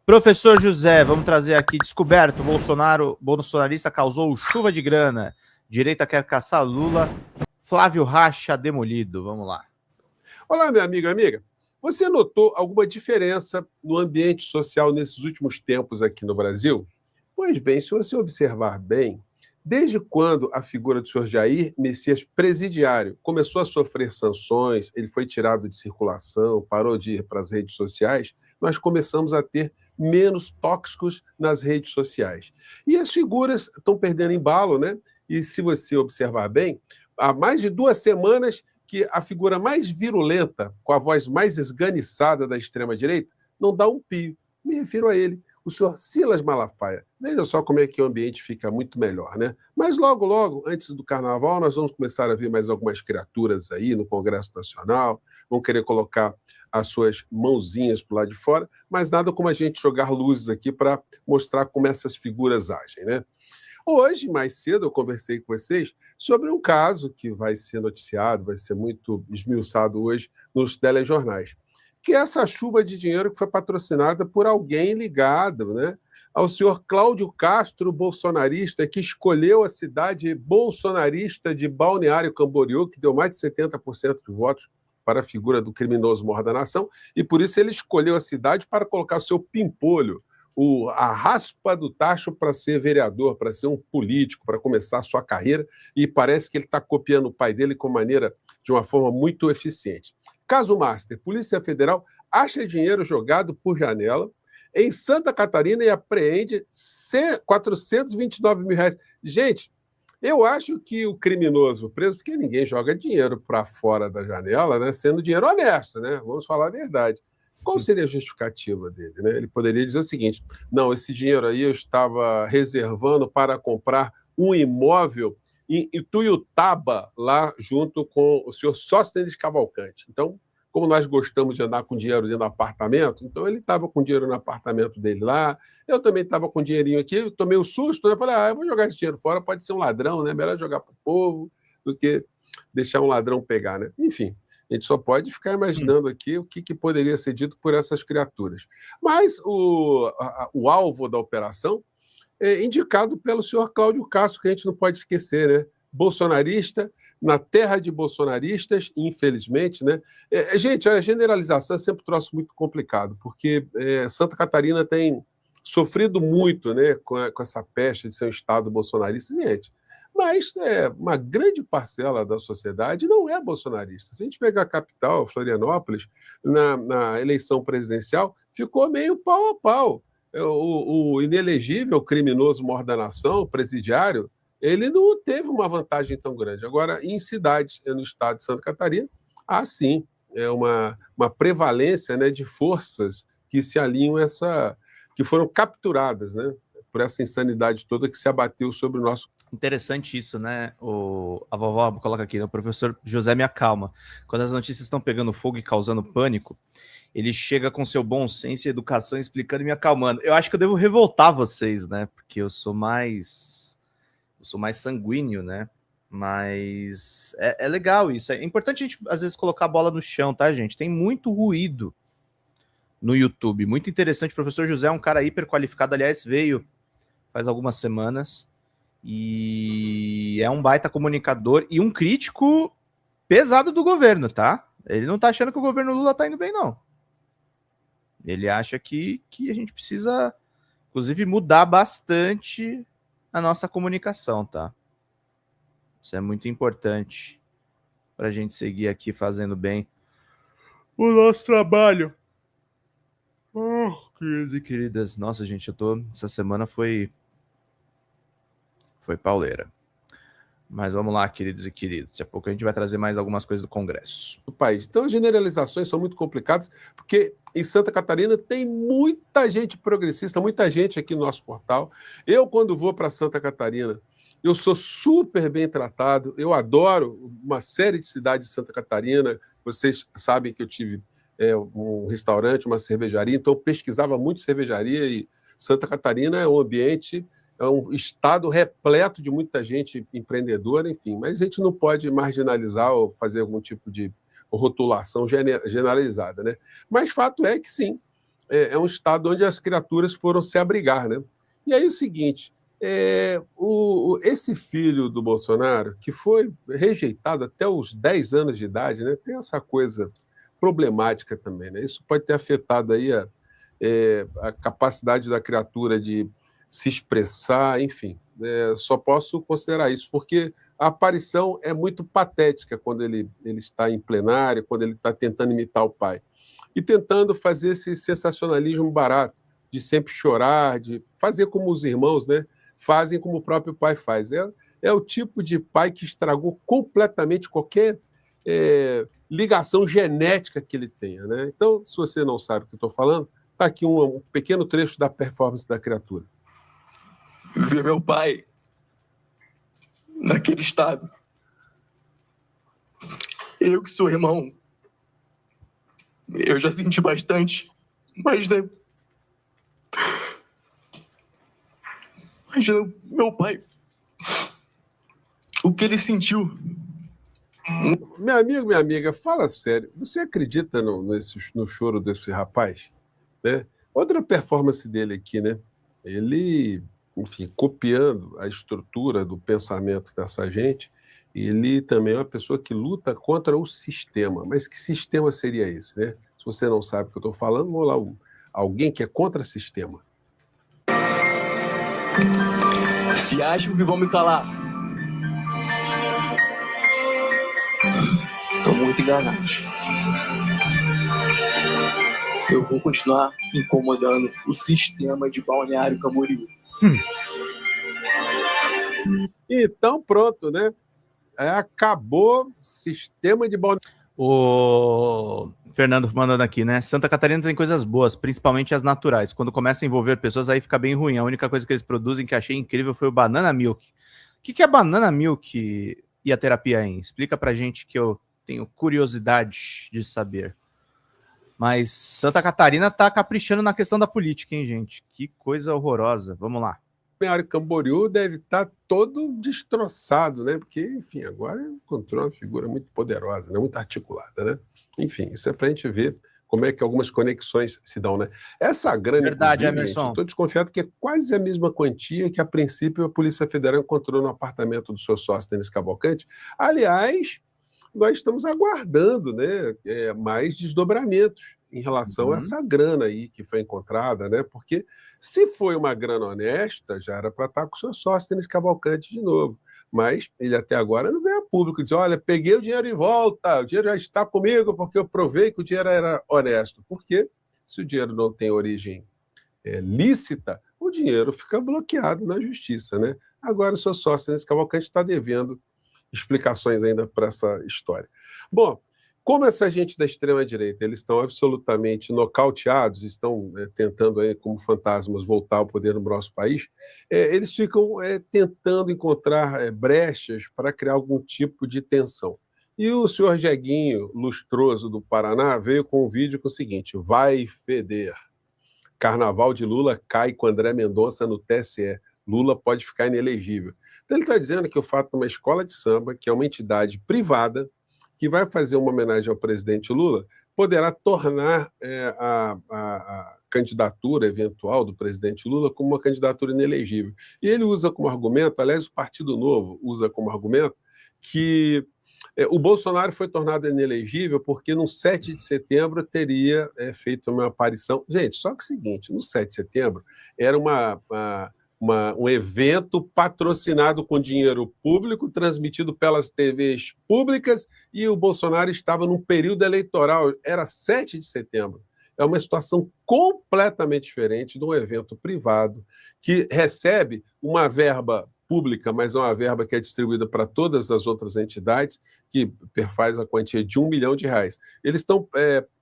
Professor José, vamos trazer aqui, descoberto, bolsonarista causou chuva de grana, direita quer caçar Lula, Flávio racha demolido, vamos lá. Olá, meu amigo e amiga. Você notou alguma diferença no ambiente social nesses últimos tempos aqui no Brasil? Pois bem, se você observar bem, desde quando a figura do senhor Jair Messias Presidiário começou a sofrer sanções, ele foi tirado de circulação, parou de ir para as redes sociais, nós começamos a ter menos tóxicos nas redes sociais. E as figuras estão perdendo embalo, né? E se você observar bem, há mais de 2 semanas que a figura mais virulenta, com a voz mais esganiçada da extrema-direita, não dá um pio. Me refiro a ele, o senhor Silas Malafaia. Veja só como é que o ambiente fica muito melhor, né? Mas logo, logo, antes do carnaval, nós vamos começar a ver mais algumas criaturas aí no Congresso Nacional, vão querer colocar as suas mãozinhas para o lado de fora, mas nada como a gente jogar luzes aqui para mostrar como essas figuras agem, né? Hoje, mais cedo, eu conversei com vocês sobre um caso que vai ser noticiado, vai ser muito esmiuçado hoje nos telejornais, que é essa chuva de dinheiro que foi patrocinada por alguém ligado, né, ao senhor Cláudio Castro, bolsonarista, que escolheu a cidade bolsonarista de Balneário Camboriú, que deu mais de 70% de votos para a figura do criminoso maior da nação, e por isso ele escolheu a cidade para colocar o seu pimpolho, a raspa do tacho para ser vereador, para ser um político, para começar a sua carreira, e parece que ele está copiando o pai dele de uma forma muito eficiente. Caso Master, Polícia Federal acha dinheiro jogado por janela em Santa Catarina e apreende R$429 mil. Gente, eu acho que o criminoso preso, porque ninguém joga dinheiro para fora da janela, né, sendo dinheiro honesto, né? Vamos falar a verdade. Qual seria a justificativa dele, né? Ele poderia dizer o seguinte: não, esse dinheiro aí eu estava reservando para comprar um imóvel em Ituiutaba, lá junto com o senhor Sóstenes Cavalcante. Então, como nós gostamos de andar com dinheiro dentro do apartamento, então ele estava com dinheiro no apartamento dele lá, eu também estava com dinheirinho aqui, eu tomei um susto, né? Falei, eu vou jogar esse dinheiro fora, pode ser um ladrão, né? Melhor jogar para o povo do que deixar um ladrão pegar, né? Enfim, a gente só pode ficar imaginando aqui o que poderia ser dito por essas criaturas. Mas o alvo da operação é indicado pelo senhor Cláudio Castro, que a gente não pode esquecer, né? Bolsonarista, na terra de bolsonaristas, infelizmente, né? Gente, a generalização é sempre um troço muito complicado, porque Santa Catarina tem sofrido muito, né, com essa peste de ser um estado bolsonarista. Gente, mas uma grande parcela da sociedade não é bolsonarista. Se a gente pegar a capital, Florianópolis, na eleição presidencial, ficou meio pau a pau. O inelegível criminoso maior da nação, o presidiário, ele não teve uma vantagem tão grande. Agora, em cidades no estado de Santa Catarina, há sim uma prevalência, né, de forças que se alinham que foram capturadas, né, por essa insanidade toda que se abateu sobre o nosso... Interessante isso, né? A vovó coloca aqui, né? O professor José me acalma. Quando as notícias estão pegando fogo e causando pânico, ele chega com seu bom senso e educação explicando e me acalmando. Eu acho que eu devo revoltar vocês, né? Porque eu sou mais sanguíneo, né? Mas é legal isso. É importante a gente, às vezes, colocar a bola no chão, tá, gente? Tem muito ruído no YouTube. Muito interessante. O professor José é um cara hiper qualificado. Aliás, veio faz algumas semanas. E é um baita comunicador e um crítico pesado do governo, tá? Ele não tá achando que o governo Lula tá indo bem, não. Ele acha que a gente precisa, inclusive, mudar bastante a nossa comunicação, tá? Isso é muito importante pra gente seguir aqui fazendo bem o nosso trabalho. Queridos e queridas. Nossa, gente, essa semana foi pauleira. Mas vamos lá, queridos e queridas. Daqui a pouco a gente vai trazer mais algumas coisas do Congresso. Do país. Então, as generalizações são muito complicadas, porque em Santa Catarina tem muita gente progressista, muita gente aqui no nosso portal. Eu, quando vou para Santa Catarina, eu sou super bem tratado, eu adoro uma série de cidades de Santa Catarina. Vocês sabem que eu tive um restaurante, uma cervejaria, então eu pesquisava muito cervejaria, e Santa Catarina é um ambiente... é um estado repleto de muita gente empreendedora, enfim, mas a gente não pode marginalizar ou fazer algum tipo de rotulação generalizada, né? Mas fato é que sim, é um estado onde as criaturas foram se abrigar, né? E aí o seguinte, esse filho do Bolsonaro, que foi rejeitado até os 10 anos de idade, né, tem essa coisa problemática também, né? Isso pode ter afetado aí a capacidade da criatura de se expressar, enfim. Só posso considerar isso, porque a aparição é muito patética quando ele está em plenário, quando ele está tentando imitar o pai. E tentando fazer esse sensacionalismo barato, de sempre chorar, de fazer como os irmãos, né, fazem, como o próprio pai faz. É o tipo de pai que estragou completamente qualquer ligação genética que ele tenha. Né? Então, se você não sabe o que eu estou falando, está aqui um pequeno trecho da performance da criatura. Ver meu pai naquele estado. Eu que sou irmão, eu já senti bastante, mas né, imagina meu pai, o que ele sentiu. Meu amigo, minha amiga, fala sério, você acredita no choro desse rapaz? Né? Outra performance dele aqui, né? Ele, enfim, copiando a estrutura do pensamento dessa gente, ele também é uma pessoa que luta contra o sistema. Mas que sistema seria esse, né? Se você não sabe o que eu estou falando, vou lá, alguém que é contra o sistema. Se acham que vão me calar, estão muito enganados. Eu vou continuar incomodando o sistema de Balneário Camboriú. Então, pronto, né? Acabou o sistema de Balneário. O Fernando mandando aqui, né? Santa Catarina tem coisas boas, principalmente as naturais. Quando começa a envolver pessoas, aí fica bem ruim. A única coisa que eles produzem que achei incrível foi o Banana Milk. O que é Banana Milk e a terapia em? Explica pra gente que eu tenho curiosidade de saber. Mas Santa Catarina tá caprichando na questão da política, hein, gente? Que coisa horrorosa. Vamos lá. Balneário Camboriú deve estar todo destroçado, né? Porque, enfim, agora encontrou uma figura muito poderosa, né? Muito articulada, né? Enfim, isso é para a gente ver como é que algumas conexões se dão, né? Essa grana, verdade, Emerson. Eu estou desconfiado que é quase a mesma quantia que, a princípio, a Polícia Federal encontrou no apartamento do seu sócio, Denis Cavalcante. Aliás, nós estamos aguardando, né, mais desdobramentos em relação a essa grana aí que foi encontrada, né? Porque se foi uma grana honesta, já era para estar com o seu sócio, Denis Cavalcante, de novo. Mas ele até agora não veio a público dizer, olha, peguei o dinheiro de volta, o dinheiro já está comigo porque eu provei que o dinheiro era honesto. Porque se o dinheiro não tem origem lícita, o dinheiro fica bloqueado na justiça, né? Agora o seu sócio, Denis Cavalcante, está devendo explicações ainda para essa história. Bom, como essa gente da extrema-direita, eles estão absolutamente nocauteados, estão tentando, aí, como fantasmas, voltar ao poder no nosso país, eles ficam tentando encontrar brechas para criar algum tipo de tensão. E o senhor Jeguinho, lustroso do Paraná, veio com um vídeo com o seguinte: vai feder. Carnaval de Lula cai com André Mendonça no TSE. Lula pode ficar inelegível. Então ele está dizendo que o fato de uma escola de samba, que é uma entidade privada, que vai fazer uma homenagem ao presidente Lula, poderá tornar a candidatura eventual do presidente Lula como uma candidatura inelegível. E ele usa como argumento, aliás, o Partido Novo usa como argumento, que o Bolsonaro foi tornado inelegível porque no 7 de setembro teria feito uma aparição. Gente, só que é o seguinte, no 7 de setembro era um evento patrocinado com dinheiro público, transmitido pelas TVs públicas, e o Bolsonaro estava num período eleitoral, era 7 de setembro. É uma situação completamente diferente de um evento privado que recebe uma verba pública, mas é uma verba que é distribuída para todas as outras entidades, que perfaz a quantia de R$1 milhão. Eles estão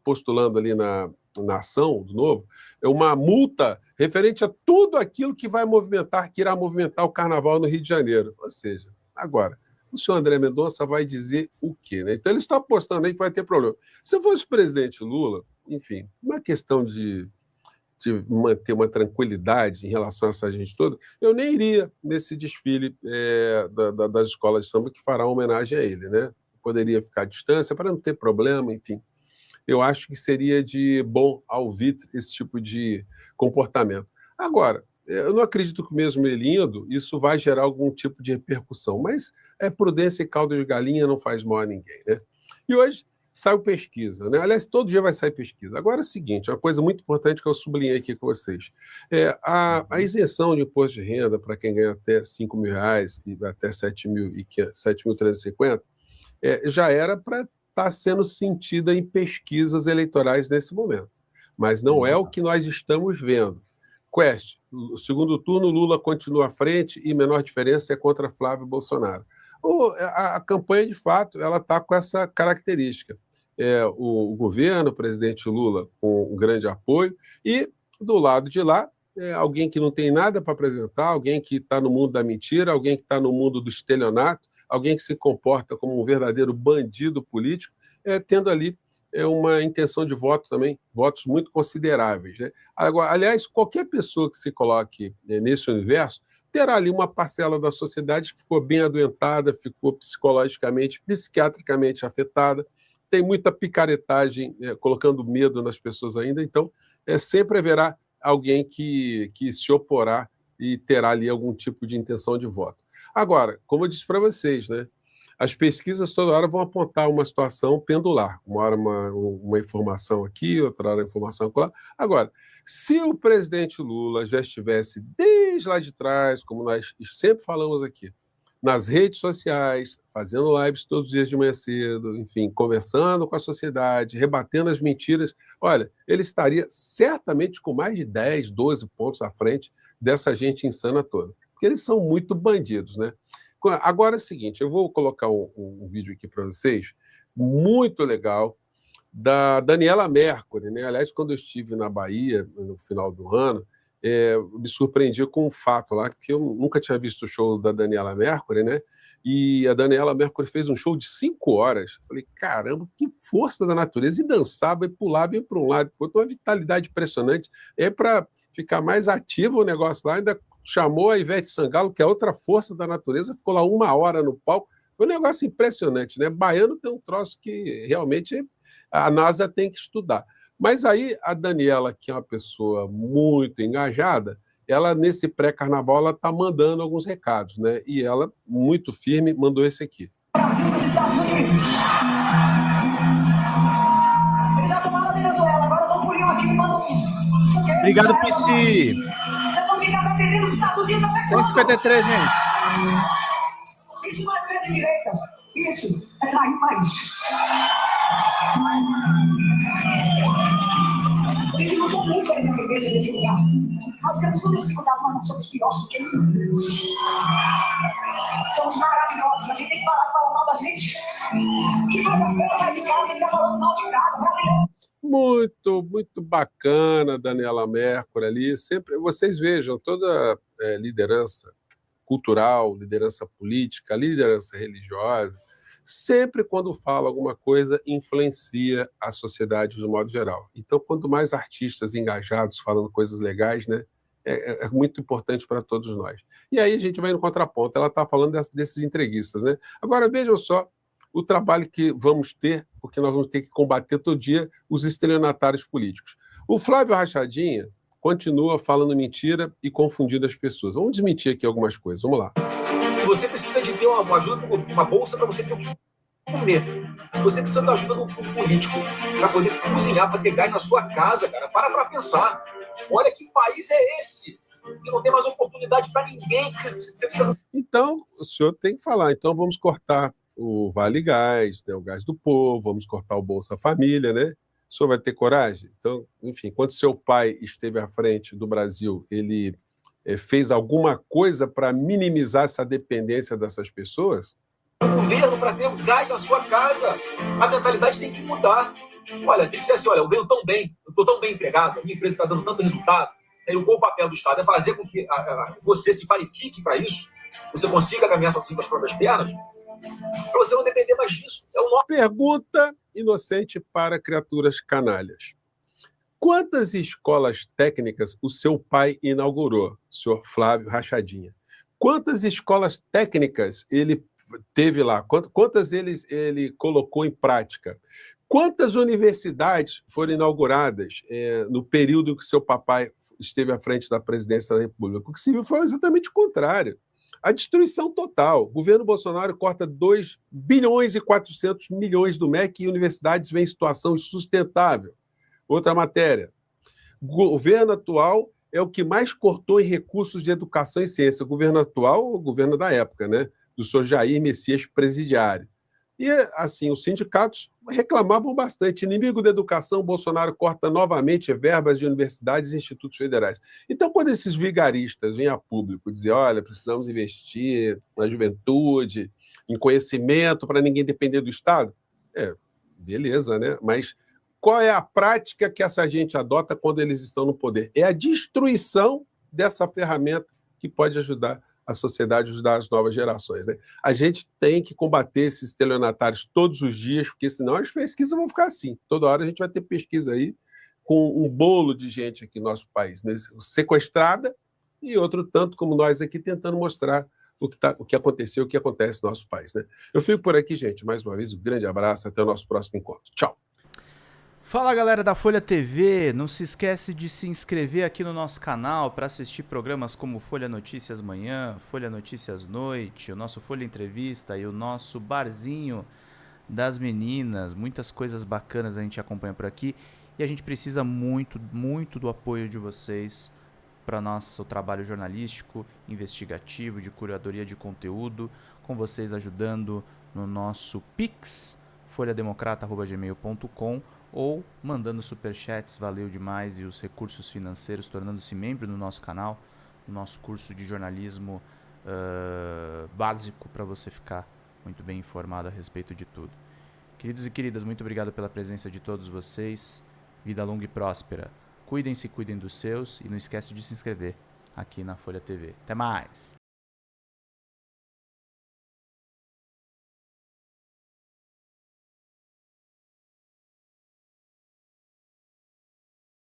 postulando ali na ação do Novo uma multa referente a tudo aquilo que irá movimentar o carnaval no Rio de Janeiro. Ou seja, agora, o senhor André Mendonça vai dizer o quê? Né? Então, eles estão apostando aí que vai ter problema. Se eu fosse o presidente Lula, enfim, uma questão de manter uma tranquilidade em relação a essa gente toda, eu nem iria nesse desfile das escolas de samba que fará homenagem a ele, né? Poderia ficar à distância para não ter problema, enfim. eu acho que seria de bom alvitre esse tipo de comportamento. Agora, eu não acredito que mesmo ele indo, isso vai gerar algum tipo de repercussão, mas prudência e caldo de galinha não faz mal a ninguém, né? E hoje saiu pesquisa, né? Aliás, todo dia vai sair pesquisa. Agora é o seguinte, uma coisa muito importante que eu sublinhei aqui com vocês. A isenção de imposto de renda para quem ganha até R$ 5.000 e até 7.350 já era para estar sendo sentida em pesquisas eleitorais nesse momento. Mas não é o que nós estamos vendo. Quest, o segundo turno, Lula continua à frente e menor diferença é contra Flávio Bolsonaro. A campanha, de fato, ela está com essa característica. O governo, o presidente Lula, com um grande apoio, e do lado de lá, alguém que não tem nada para apresentar, alguém que está no mundo da mentira, alguém que está no mundo do estelionato, alguém que se comporta como um verdadeiro bandido político, tendo ali uma intenção de voto também, votos muito consideráveis, né? Agora, aliás, qualquer pessoa que se coloque nesse universo terá ali uma parcela da sociedade que ficou bem adoentada, ficou psicologicamente, psiquiatricamente afetada, tem muita picaretagem, colocando medo nas pessoas ainda, então sempre haverá alguém que se oporá e terá ali algum tipo de intenção de voto. Agora, como eu disse para vocês, né, as pesquisas toda hora vão apontar uma situação pendular, uma hora uma informação aqui, outra hora informação lá. Agora, se o presidente Lula já estivesse desde lá de trás, como nós sempre falamos aqui, nas redes sociais, fazendo lives todos os dias de manhã cedo, enfim, conversando com a sociedade, rebatendo as mentiras, olha, ele estaria certamente com mais de 10, 12 pontos à frente dessa gente insana toda. Porque eles são muito bandidos, né? Agora é o seguinte, eu vou colocar um vídeo aqui para vocês, muito legal, da Daniela Mercury, né? Aliás, quando eu estive na Bahia, no final do ano, me surpreendi com um fato lá, que eu nunca tinha visto o show da Daniela Mercury, né? E a Daniela Mercury fez um show de 5 horas. Falei, caramba, que força da natureza! E dançava, e pulava, e para um lado, com uma vitalidade impressionante. Para ficar mais ativo o negócio lá, ainda chamou a Ivete Sangalo, que é outra força da natureza, ficou lá 1 hora no palco. Foi um negócio impressionante, né? Baiano tem um troço que realmente a NASA tem que estudar. Mas aí a Daniela, que é uma pessoa muito engajada, ela, nesse pré-carnaval, ela está mandando alguns recados, né? E ela, muito firme, mandou esse aqui. Brasil dos Estados Unidos. Eles já tomaram a Venezuela, agora dão pulinho aqui e mandam foguete. Obrigado, PC. Vocês vão ficar defendendo os Estados Unidos até quando? 153, gente. Isso não é ser de direita. Isso é trair o país. A gente lutou muito pela independência desse lugar. Nós temos muitas dificuldades, mas não somos piores do que ninguém. Somos maravilhosos. A gente tem que parar de falar mal da gente. Que coisa feia sair de casa e ficar falando mal de casa. Brasileiro. Muito, muito bacana, Daniela Mercury ali. Sempre, vocês vejam, toda liderança cultural, liderança política, liderança religiosa, sempre quando fala alguma coisa, influencia a sociedade de um modo geral. Então, quanto mais artistas engajados falando coisas legais, né, é muito importante para todos nós. E aí a gente vai no contraponto. Ela está falando desses entreguistas, né? Agora, vejam só o trabalho que vamos ter, porque nós vamos ter que combater todo dia os estelionatários políticos. O Flávio Rachadinha continua falando mentira e confundindo as pessoas. Vamos desmentir aqui algumas coisas. Vamos lá. Se você precisa de ter uma ajuda, uma bolsa para você ter o que comer. Se você precisa da ajuda do político para poder cozinhar, para ter gás na sua casa, cara, para pensar. Olha que país é esse? Que não tem mais oportunidade para ninguém. Então, o senhor tem que falar. Então, vamos cortar o Vale Gás, né, o gás do povo, vamos cortar o Bolsa Família, né? O senhor vai ter coragem? Então, enfim, quando seu pai esteve à frente do Brasil, ele fez alguma coisa para minimizar essa dependência dessas pessoas? O governo, para ter gás na sua casa, a mentalidade tem que mudar. Olha, tem que ser assim, olha, eu ganho tão bem, eu estou tão bem empregado, a minha empresa está dando tanto resultado, e o papel do Estado é fazer com que você se qualifique para isso, você consiga caminhar sozinho com as próprias pernas, para você não depender mais disso. É uma pergunta inocente para criaturas canalhas. Quantas escolas técnicas o seu pai inaugurou, senhor Flávio Rachadinha? Quantas escolas técnicas ele teve lá? Quantas ele colocou em prática? Quantas universidades foram inauguradas no período em que seu papai esteve à frente da presidência da República? O que se viu foi exatamente o contrário. A destruição total. O governo Bolsonaro corta 2 bilhões e 400 milhões do MEC e universidades vêm em situação insustentável. Outra matéria. O governo atual é o que mais cortou em recursos de educação e ciência. O governo atual, o governo da época, né? Do senhor Jair Messias Presidiário. E, assim, os sindicatos reclamavam bastante. Inimigo da educação, Bolsonaro corta novamente verbas de universidades e institutos federais. Então, quando esses vigaristas vêm a público dizer, olha, precisamos investir na juventude, em conhecimento, para ninguém depender do Estado, beleza, né? Mas qual é a prática que essa gente adota quando eles estão no poder? É a destruição dessa ferramenta que pode ajudar a sociedade, ajudar as novas gerações. Né? A gente tem que combater esses estelionatários todos os dias, porque senão as pesquisas vão ficar assim. Toda hora a gente vai ter pesquisa aí com um bolo de gente aqui no nosso país, né? Sequestrada, e outro tanto como nós aqui tentando mostrar o que aconteceu, o que acontece no nosso país. Né? Eu fico por aqui, gente. Mais uma vez, um grande abraço. Até o nosso próximo encontro. Tchau. Fala, galera da Folha TV, não se esquece de se inscrever aqui no nosso canal para assistir programas como Folha Notícias Manhã, Folha Notícias Noite, o nosso Folha Entrevista e o nosso Barzinho das Meninas. Muitas coisas bacanas a gente acompanha por aqui e a gente precisa muito, muito do apoio de vocês para nosso trabalho jornalístico, investigativo, de curadoria de conteúdo, com vocês ajudando no nosso Pix, folhademocrata@gmail.com, ou mandando superchats, valeu demais, e os recursos financeiros, tornando-se membro do nosso canal, no nosso curso de jornalismo básico, para você ficar muito bem informado a respeito de tudo. Queridos e queridas, muito obrigado pela presença de todos vocês, vida longa e próspera. Cuidem-se, cuidem dos seus, e não esquece de se inscrever aqui na Folha TV. Até mais!